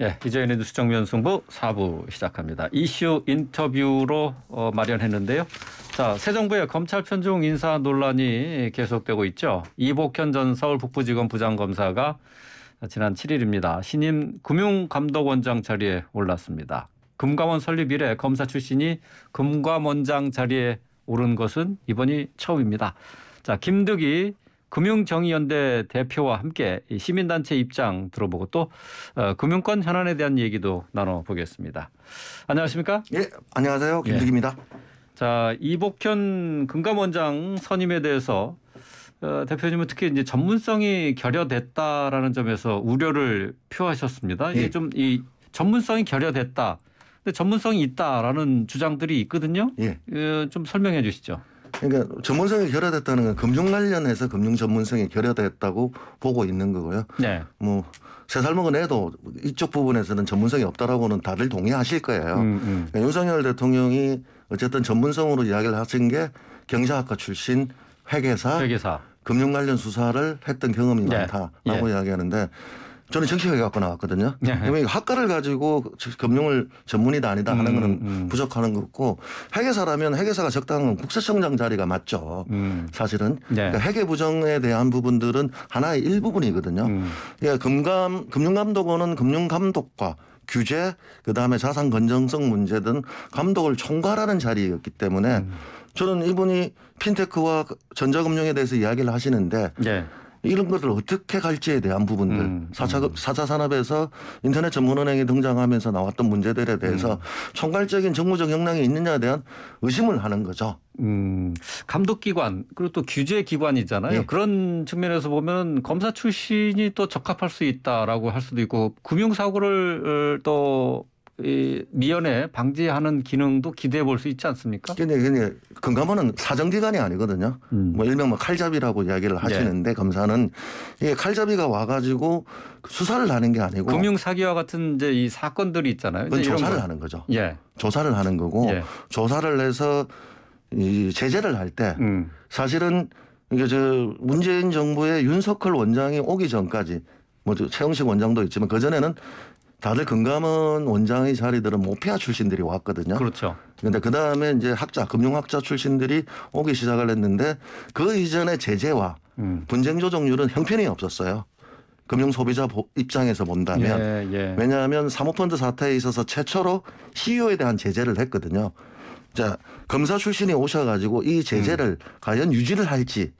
예, 이재현의 뉴스 정면 승부 4부 시작합니다. 이슈 인터뷰로 마련했는데요. 자, 새 정부의 검찰 편중 인사 논란이 계속되고 있죠. 이복현 전 서울 북부지검 부장검사가 지난 7일입니다. 신임 금융감독원장 자리에 올랐습니다. 금감원 설립 이래 검사 출신이 금감원장 자리에 오른 것은 이번이 처음입니다. 자, 김득희 금융정의연대 대표와 함께 시민단체 입장 들어보고 또 금융권 현안에 대한 얘기도 나눠보겠습니다. 안녕하십니까? 예, 안녕하세요. 김득희입니다. 예. 자, 이복현 금감원장 선임에 대해서 대표님은 특히 이제 전문성이 결여됐다라는 점에서 우려를 표하셨습니다. 이게 좀 이 전문성이 결여됐다. 근데 전문성이 있다라는 주장들이 있거든요. 예. 좀 설명해 주시죠. 그러니까 전문성이 결여됐다는 건 금융 관련해서 금융 전문성이 결여됐다고 보고 있는 거고요. 네. 뭐 3살 먹은 애도 이쪽 부분에서는 전문성이 없다라고는 다들 동의하실 거예요. 그러니까 윤석열 대통령이 어쨌든 전문성으로 이야기를 하신 게 경제학과 출신 회계사. 금융 관련 수사를 했던 경험이 많다라고 이야기하는데 저는 정치학을 갖고 나왔거든요. 그러면 학과를 가지고 금융을 전문이다 아니다 하는 거는 부족하는 거고 회계사라면 회계사가 적당한 국세청장 자리가 맞죠. 사실은 그러니까 회계 부정에 대한 부분들은 하나의 일부분이거든요. 그러니까 금융감독원은 금융감독과 규제 그다음에 자산 건전성 문제 등 감독을 총괄하는 자리였기 때문에 저는 이분이 핀테크와 전자금융에 대해서 이야기를 하시는데 이런 것을 어떻게 갈지에 대한 부분들 4차 산업에서 인터넷 전문은행이 등장하면서 나왔던 문제들에 대해서 총괄적인 정무적 역량이 있느냐에 대한 의심을 하는 거죠. 감독기관 그리고 또 규제기관이잖아요. 그런 측면에서 보면 검사 출신이 또 적합할 수 있다라고 할 수도 있고 금융사고를 또 미연에 방지하는 기능도 기대해 볼 수 있지 않습니까? 근데 금감원은 사정기관이 아니거든요. 뭐 일명 칼잡이라고 이야기를 하시는데 검사는 이게 칼잡이가 와가지고 수사를 하는 게 아니고 금융사기와 같은 이제 이 사건들이 있잖아요. 그건 조사를 하는 거죠. 조사를 하는 거고 조사를 해서 이 제재를 할 때 사실은 이게 저 문재인 정부의 윤석열 원장이 오기 전까지 뭐 최영식 원장도 있지만 그 전에는 다들 금감원 원장의 자리들은 모피아 출신들이 왔거든요. 그렇죠. 그런데 그 다음에 이제 금융학자 출신들이 오기 시작을 했는데 그 이전의 제재와 분쟁 조정률은 형편이 없었어요. 금융 소비자 입장에서 본다면. 왜냐하면 사모펀드 사태에 있어서 최초로 CEO에 대한 제재를 했거든요. 자, 검사 출신이 오셔가지고 이 제재를 과연 유지를 할지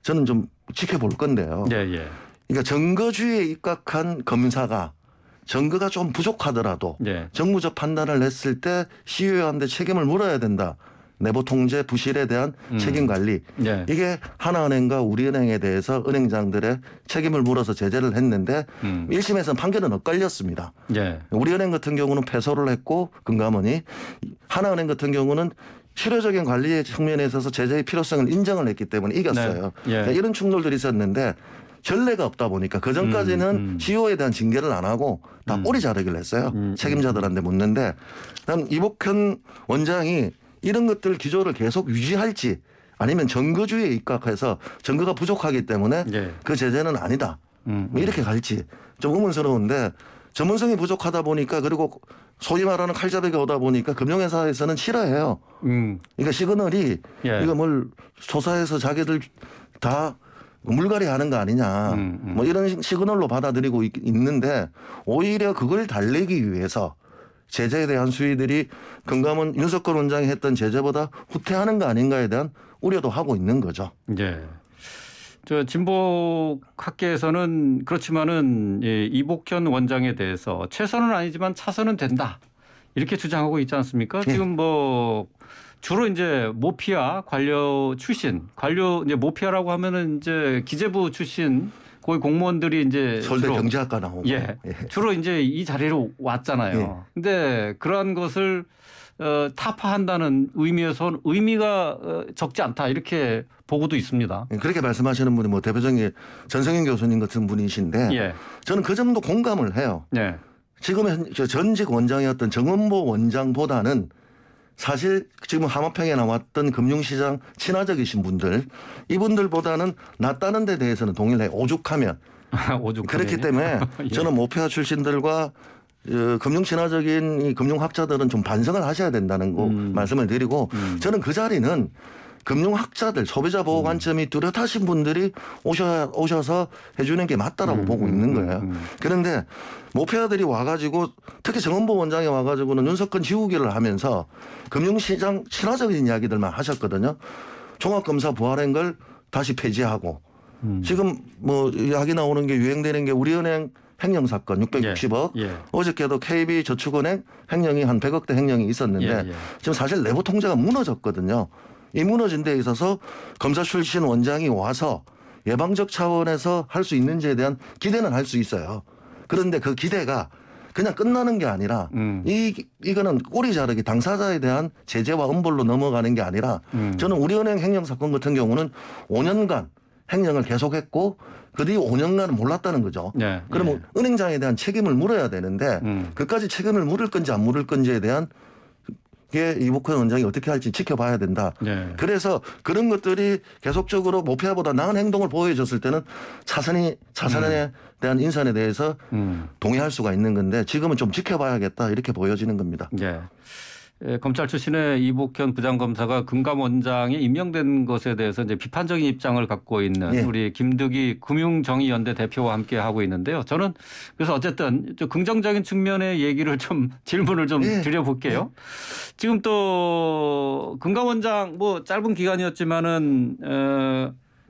저는 좀 지켜볼 건데요. 그러니까 증거주의에 입각한 검사가 증거가 좀 부족하더라도 정무적 판단을 했을 때 CEO한테 책임을 물어야 된다. 내부 통제 부실에 대한 책임 관리. 이게 하나은행과 우리은행에 대해서 은행장들의 책임을 물어서 제재를 했는데 1심에서는 판결은 엇갈렸습니다. 우리은행 같은 경우는 패소를 했고 금감원이 하나은행 같은 경우는 실효적인 관리의 측면에 있어서 제재의 필요성을 인정을 했기 때문에 이겼어요. 이런 충돌들이 있었는데 전례가 없다 보니까 그전까지는 CEO에 대한 징계를 안 하고 다 꼬리 자르기를 했어요. 책임자들한테 묻는데 그다음 이복현 원장이 이런 것들 기조를 계속 유지할지 아니면 증거주의에 입각해서 증거가 부족하기 때문에 그 제재는 아니다. 뭐 이렇게 갈지 좀 의문스러운데 전문성이 부족하다 보니까 그리고 소위 말하는 칼잡이가 오다 보니까 금융회사에서는 싫어해요. 그러니까 시그널이 이거 뭘 조사해서 자기들 다 물갈이 하는 거 아니냐. 뭐 이런 시그널로 받아들이고 있는데 오히려 그걸 달래기 위해서 제재에 대한 수위들이 금감원 윤석열 원장이 했던 제재보다 후퇴하는 거 아닌가에 대한 우려도 하고 있는 거죠. 저 진보학계에서는 그렇지만은 이복현 원장에 대해서 최선은 아니지만 차선은 된다. 이렇게 주장하고 있지 않습니까? 지금 뭐 주로 이제 모피아 관료 출신, 이제 모피아라고 하면은 이제 기재부 출신 거기 공무원들이 이제 서울대 경제학과 나오고 주로 이제 이 자리로 왔잖아요. 근데 그러한 것을 타파한다는 의미에서 의미가 적지 않다 이렇게 보고도 있습니다. 그렇게 말씀하시는 분이 뭐 대표적인 전성인 교수님 같은 분이신데 저는 그 점도 공감을 해요. 지금 전직 원장이었던 정은보 원장보다는 사실 지금 하마평에 나왔던 금융시장 친화적이신 분들 이분들보다는 낫다는 데 대해서는 동의를 해요. 오죽하면. 그렇기 때문에 저는 모피아 출신들과 금융 친화적인 이 금융학자들은 좀 반성을 하셔야 된다는 거 말씀을 드리고 저는 그 자리는 금융학자들 소비자 보호 관점이 뚜렷하신 분들이 오셔서 해주는 게 맞다라고 보고 있는 거예요. 그런데 모피아들이 와가지고 특히 정원보 원장이 와가지고는 윤석열 지우기를 하면서 금융시장 친화적인 이야기들만 하셨거든요. 종합검사 부활한 걸 다시 폐지하고 지금 뭐 이야기 나오는 게 유행되는 게 우리은행 횡령사건 660억 어저께도 KB저축은행 횡령이 한 100억대 횡령이 있었는데 지금 사실 내부 통제가 무너졌거든요. 이 무너진 데 있어서 검사 출신 원장이 와서 예방적 차원에서 할 수 있는지에 대한 기대는 할 수 있어요. 그런데 그 기대가 그냥 끝나는 게 아니라 이거는 꼬리 자르기 당사자에 대한 제재와 엄벌로 넘어가는 게 아니라 저는 우리은행 횡령사건 같은 경우는 5년간 횡령을 계속했고 그 뒤 5년간은 몰랐다는 거죠. 그러면 은행장에 대한 책임을 물어야 되는데 그까지 책임을 물을 건지 안 물을 건지에 대한 게 이복현 원장이 어떻게 할지 지켜봐야 된다. 그래서 그런 것들이 계속적으로 모피아보다 나은 행동을 보여줬을 때는 자선에 대한 인선에 대해서 동의할 수가 있는 건데 지금은 좀 지켜봐야겠다 이렇게 보여지는 겁니다. 검찰 출신의 이복현 부장검사가 금감원장에 임명된 것에 대해서 이제 비판적인 입장을 갖고 있는 우리 김득희 금융정의연대 대표와 함께 하고 있는데요. 저는 그래서 어쨌든 좀 긍정적인 측면의 얘기를 좀 질문을 좀 드려볼게요. 지금 또 금감원장 뭐 짧은 기간이었지만은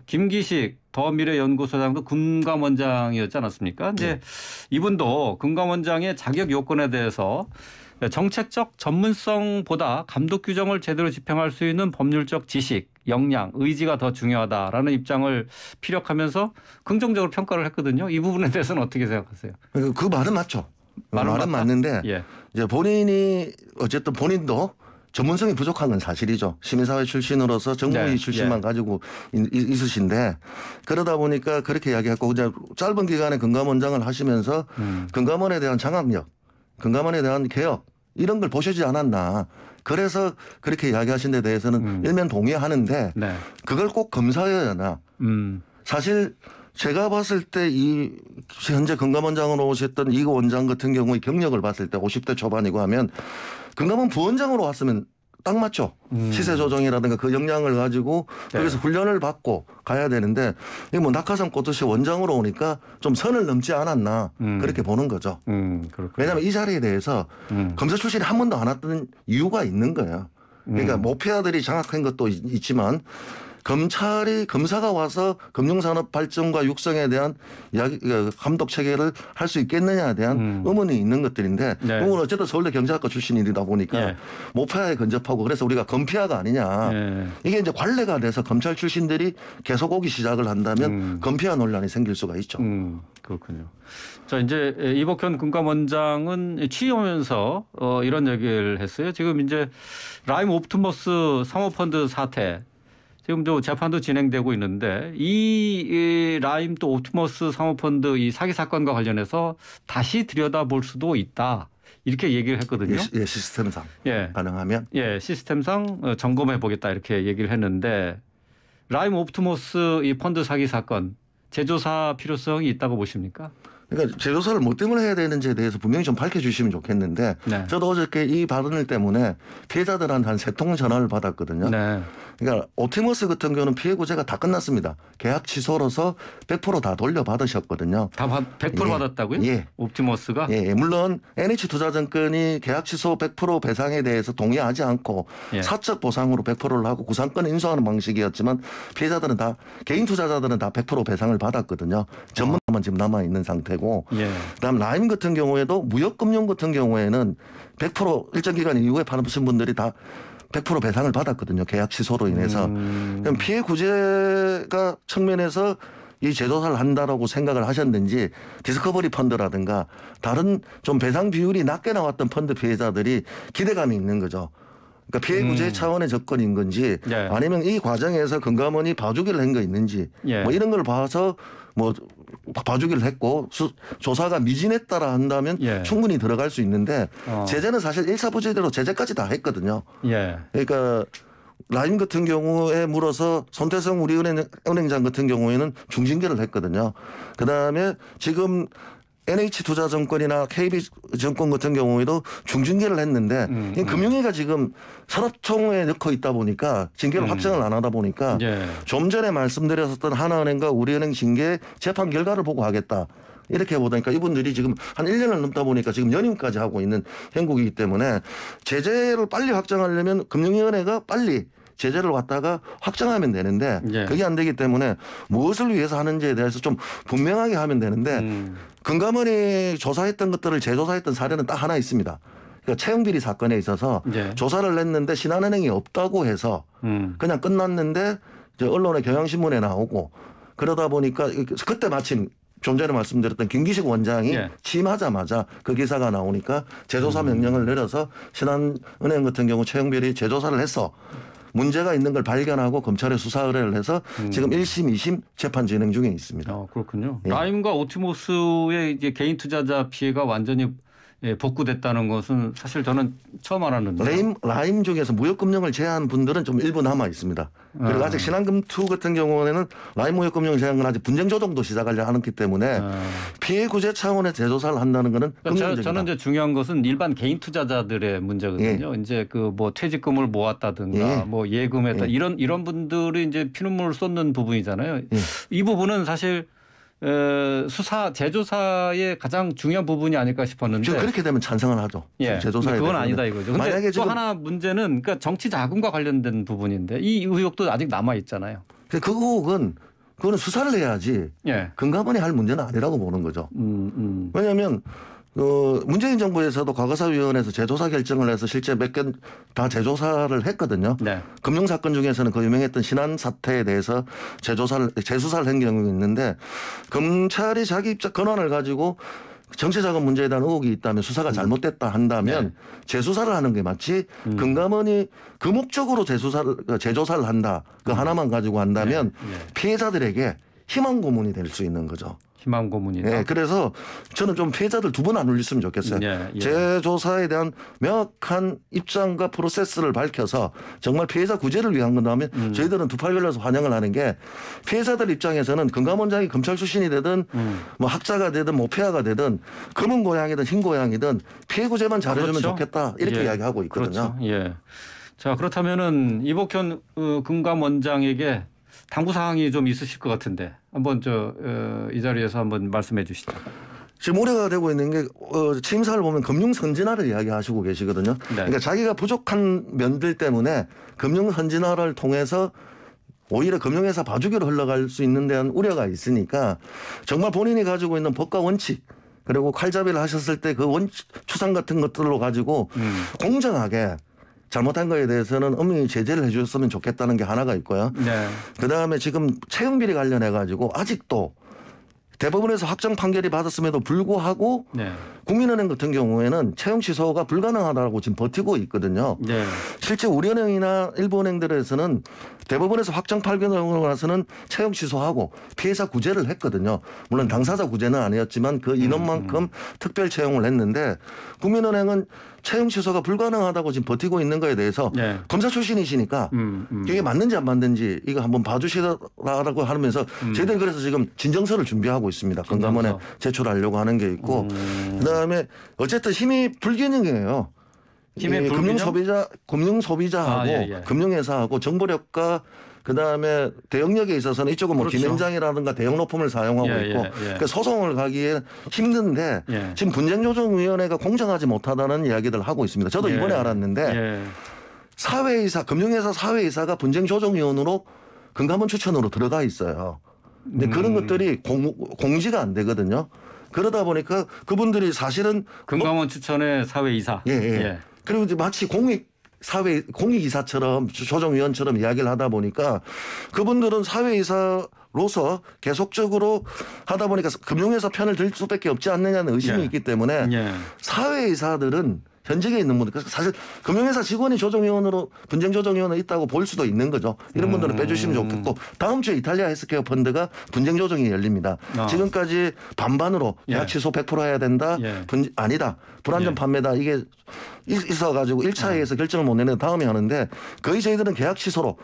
김기식 더미래연구소장도 금감원장이었지 않았습니까? 이제 이분도 금감원장의 자격 요건에 대해서 정책적 전문성보다 감독 규정을 제대로 집행할 수 있는 법률적 지식, 역량, 의지가 더 중요하다라는 입장을 피력하면서 긍정적으로 평가를 했거든요. 이 부분에 대해서는 어떻게 생각하세요? 그 말은 맞죠. 말은 맞는데 이제 본인이 어쨌든 본인도 전문성이 부족한 건 사실이죠. 시민사회 출신으로서 정무위 출신만 가지고 있으신데 그러다 보니까 그렇게 이야기했고 이제 짧은 기간에 금감원장을 하시면서 금감원에 대한 장악력, 금감원에 대한 개혁 이런 걸 보시지 않았나. 그래서 그렇게 이야기하신 데 대해서는 일면 동의하는데 그걸 꼭 검사여야 하나. 사실 제가 봤을 때 이 현재 금감원장으로 오셨던 이 원장 같은 경우의 경력을 봤을 때 50대 초반이고 하면 금감원 부원장으로 왔으면 딱 맞죠. 시세 조정이라든가 그 역량을 가지고 거기서 훈련을 받고 가야 되는데 이게 뭐 낙하산 꽂듯이 원장으로 오니까 좀 선을 넘지 않았나 그렇게 보는 거죠. 왜냐하면 이 자리에 대해서 검사 출신이 한 번도 안 왔던 이유가 있는 거예요. 그러니까 모피아들이 장악한 것도 있지만 검사가 와서 금융산업 발전과 육성에 대한 감독 체계를 할 수 있겠느냐에 대한 의문이 있는 것들인데 그건 어쨌든 서울대 경제학과 출신이다 보니까 모피아에 근접하고 그래서 우리가 검피아가 아니냐. 이게 이제 관례가 돼서 검찰 출신들이 계속 오기 시작을 한다면 검피아 논란이 생길 수가 있죠. 그렇군요. 자, 이제 이복현 금감원장은 취임하면서 이런 얘기를 했어요. 지금 이제 라임 옵티머스 사모펀드 사태 지금도 재판도 진행되고 있는데 이 라임 또 옵티머스 사모펀드 이 사기 사건과 관련해서 다시 들여다볼 수도 있다. 이렇게 얘기를 했거든요. 시스템상 가능하면. 시스템상 점검해 보겠다 이렇게 얘기를 했는데 라임 옵티머스 이 펀드 사기 사건 재조사 필요성이 있다고 보십니까? 그러니까 재조사를 뭐 때문에 해야 되는지에 대해서 분명히 좀 밝혀주시면 좋겠는데 저도 어저께 이 발언을 때문에 피해자들한테 한 3통 전화를 받았거든요. 그러니까 옵티머스 같은 경우는 피해 구제가 다 끝났습니다. 계약 취소로서 100% 다 돌려받으셨거든요. 다 100% 받았다고요? 옵티머스가? 물론 NH투자증권이 계약 취소 100% 배상에 대해서 동의하지 않고 사적 보상으로 100%를 하고 구상권 인수하는 방식이었지만 피해자들은 다 개인 투자자들은 다 100% 배상을 받았거든요. 전문만 지금 남아 있는 상태고. 그다음 라임 같은 경우에도 무역금융 같은 경우에는 100% 일정 기간 이후에 받으신 분들이 다 100% 배상을 받았거든요. 계약 취소로 인해서. 그럼 피해 구제가 측면에서 이 재조사를 한다라고 생각을 하셨는지 디스커버리 펀드라든가 다른 좀 배상 비율이 낮게 나왔던 펀드 피해자들이 기대감이 있는 거죠. 그러니까 피해 구제 차원의 접근인 건지 아니면 이 과정에서 금감원이 봐주기를 한 거 있는지 뭐 이런 걸 봐서 뭐 봐주기를 했고 조사가 미진했다라 한다면 충분히 들어갈 수 있는데 제재는 사실 일사부재대로 제재까지 다 했거든요. 그러니까 라임 같은 경우에 물어서 손태성 우리은행장 같은 경우에는 중징계를 했거든요. 그다음에 지금 NH투자증권이나 KB증권 같은 경우에도 중징계를 했는데 금융위가 지금 산업총회에 넣고 있다 보니까 징계를 확정을 안 하다 보니까 좀 전에 말씀드렸었던 하나은행과 우리은행 징계 재판 결과를 보고 하겠다. 이렇게 보다니까 이분들이 지금 한 1년을 넘다 보니까 지금 연임까지 하고 있는 형국이기 때문에 제재를 빨리 확정하려면 금융위원회가 빨리 제재를 갖다가 확정하면 되는데 그게 안 되기 때문에 무엇을 위해서 하는지에 대해서 좀 분명하게 하면 되는데 금감원이 조사했던 것들을 재조사했던 사례는 딱 하나 있습니다. 그러니까 채용비리 사건에 있어서 조사를 냈는데 신한은행이 없다고 해서 그냥 끝났는데 이제 언론의 경향신문에 나오고 그러다 보니까 그때 마침 좀 전에 말씀드렸던 김기식 원장이 취임하자마자 그 기사가 나오니까 재조사 명령을 내려서 신한은행 같은 경우 채용비리 재조사를 해서 문제가 있는 걸 발견하고 검찰에 수사 의뢰를 해서 지금 1심, 2심 재판 진행 중에 있습니다. 그렇군요. 라임과 오티모스의 이제 개인 투자자 피해가 완전히 복구됐다는 것은 사실 저는 처음 알았는데. 라임 중에서 무역금융을 제외한 분들은 좀 일부 남아 있습니다. 그리고 아직 신한금2 같은 경우에는 라임 무역금융 제외한 건 아직 분쟁 조정도 시작하지 않았기 때문에 피해 구제 차원의 재조사를 한다는 것은 긍정적이다. 저는 이제 중요한 것은 일반 개인 투자자들의 문제거든요. 이제 그 뭐 퇴직금을 모았다든가 뭐 예금했다 이런 분들이 이제 피눈물을 쏟는 부분이잖아요. 이 부분은 사실 수사 재조사의 가장 중요한 부분이 아닐까 싶었는데 그렇게 되면 찬성을 하죠. 재조사에 그건 아니다 이거죠. 근데 만약에 또 하나 문제는 그러니까 정치 자금과 관련된 부분인데 이 의혹도 아직 남아 있잖아요. 그 의혹은 그거는 수사를 해야지 금감원이 할 문제는 아니라고 보는 거죠. 왜냐하면 문재인 정부에서도 과거사위원회에서 재조사 결정을 해서 실제 몇 건 다 재조사를 했거든요. 금융사건 중에서는 그 유명했던 신한 사태에 대해서 재수사를 한 경우가 있는데 검찰이 자기 입장 권한을 가지고 정치자금 문제에 대한 의혹이 있다면 수사가 잘못됐다 한다면 재수사를 하는 게 맞지 금감원이 그 목적으로 재조사를 한다. 그 하나만 가지고 한다면 피해자들에게 희망 고문이 될 수 있는 거죠. 희망 고문이다. 그래서 저는 좀 피해자들 두 번 안 울렸으면 좋겠어요. 재조사에 대한 명확한 입장과 프로세스를 밝혀서 정말 피해자 구제를 위한 건다면 저희들은 두 팔 걸려서 환영을 하는 게 피해자들 입장에서는 금감원장이 검찰 출신이 되든 뭐 학자가 되든 모피아가 되든 검은 고양이든 흰 고양이든 피해 구제만 잘해주면 좋겠다 이렇게 이야기하고 있거든요. 자 그렇다면은 이복현 금감원장에게 당부 사항이 좀 있으실 것 같은데 한번 이 자리에서 한번 말씀해 주시죠. 지금 우려가 되고 있는 게 취임사를 보면 금융 선진화를 이야기하시고 계시거든요. 그러니까 자기가 부족한 면들 때문에 금융 선진화를 통해서 오히려 금융회사 봐주기로 흘러갈 수 있는 데한 우려가 있으니까 정말 본인이 가지고 있는 법과 원칙 그리고 칼잡이를 하셨을 때 그 추상 같은 것들로 가지고 공정하게 잘못한 거에 대해서는 엄밀히 제재를 해 주셨으면 좋겠다는 게 하나가 있고요. 그다음에 지금 채용비리 관련해 가지고 아직도 대법원에서 확정 판결이 받았음에도 불구하고 국민은행 같은 경우에는 채용 취소가 불가능하다고 지금 버티고 있거든요. 실제 우리은행이나 일부 은행들에서는 대법원에서 확정 판결하고 나서는 채용 취소하고 피해자 구제를 했거든요. 물론 당사자 구제는 아니었지만 그 인원만큼 특별 채용을 했는데 국민은행은 채용 취소가 불가능하다고 지금 버티고 있는 거에 대해서 검사 출신이시니까 이게 맞는지 안 맞는지 이거 한번 봐주시라고 하면서 저희들이 그래서 지금 진정서를 준비하고 있습니다. 금감원에 제출하려고 하는 게 있고 그다음에 어쨌든 힘이 불균형이에요. 금융 소비자하고 금융회사하고 정보력과 그다음에 대응력에 있어서는 이쪽은 뭐 김현장이라든가 대형 로펌을 사용하고 있고 그러니까 소송을 가기에 힘든데 지금 분쟁조정위원회가 공정하지 못하다는 이야기들을 하고 있습니다. 저도 이번에 알았는데 사회이사 금융회사 사회이사가 분쟁조정위원으로 금감원 추천으로 들어가 있어요. 근데 그런 것들이 공지가 안 되거든요. 그러다 보니까 그분들이 사실은 금감원 추천의 사회이사. 그리고 이제 마치 공익이사처럼 조정위원처럼 이야기를 하다 보니까 그분들은 사회이사로서 계속적으로 하다 보니까 금융회사 편을 들 수밖에 없지 않느냐는 의심이 있기 때문에 사회이사들은 현직에 있는 분들 사실 금융회사 직원이 조정위원으로 분쟁조정위원회 있다고 볼 수도 있는 거죠. 이런 분들은 빼주시면 좋겠고 다음 주에 이탈리아 헬스케어 펀드가 분쟁조정이 열립니다. 지금까지 반반으로 계약 취소 100% 해야 된다. 아니다. 불안전 판매다. 이게 있어가지고 1차에서 결정을 못 내는 다음에 하는데 거의 저희들은 계약 취소로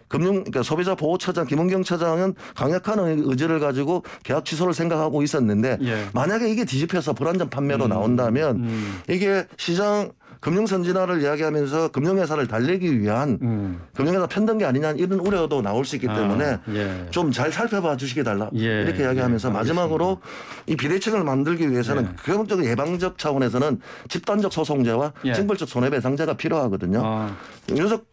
그러니까 소비자보호처장 김은경 처장은 강력한 의지를 가지고 계약 취소를 생각하고 있었는데 예. 만약에 이게 뒤집혀서 불안전 판매로 나온다면 이게 시장 금융선진화를 이야기하면서 금융회사를 달래기 위한 금융회사 편등기 아니냐 이런 우려도 나올 수 있기 때문에 예. 좀 잘 살펴봐 주시기 달라 예. 이렇게 이야기하면서 마지막으로 이 비대칭을 만들기 위해서는 기본적으로 예방적 차원에서는 집단적 소송제와 예. 징벌적 손해배상제가 필요하거든요.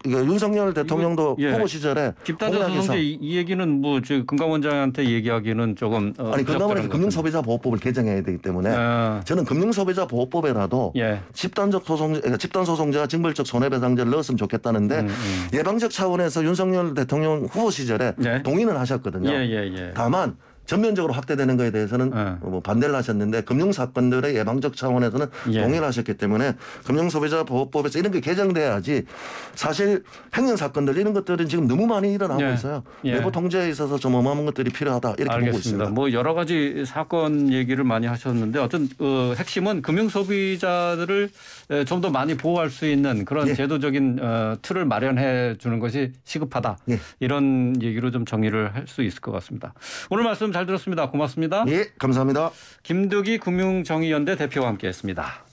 윤석열 대통령도 예. 후보 시절에 집단적 소송제 이 얘기는 뭐 금감원장한테 얘기하기는 조금 아니 금감원에서 금융소비자보호법을 개정해야 되기 때문에 저는 금융소비자보호법에라도 예. 집단 소송제와 징벌적 손해배상제를 넣었으면 좋겠다는데 예방적 차원에서 윤석열 대통령 후보 시절에 예. 동의는 하셨거든요. 예. 다만 전면적으로 확대되는 것에 대해서는 뭐 반대를 하셨는데 금융사건들의 예방적 차원에서는 예. 동의를 하셨기 때문에 금융소비자보호법에서 이런 게 개정돼야지 사실 행정사건들 이런 것들은 지금 너무 많이 일어나고 예. 있어요. 예. 내부 통제에 있어서 좀 어마어마한 것들이 필요하다 이렇게 보고 알겠습니다. 있습니다. 뭐 여러 가지 사건 얘기를 많이 하셨는데 어떤 핵심은 금융소비자들을 좀 더 많이 보호할 수 있는 그런 예. 제도적인 틀을 마련해 주는 것이 시급하다. 예. 이런 얘기로 좀 정리를 할 수 있을 것 같습니다. 오늘 말씀 잘 들었습니다. 고맙습니다. 예, 감사합니다. 김득희 금융정의연대 대표와 함께했습니다.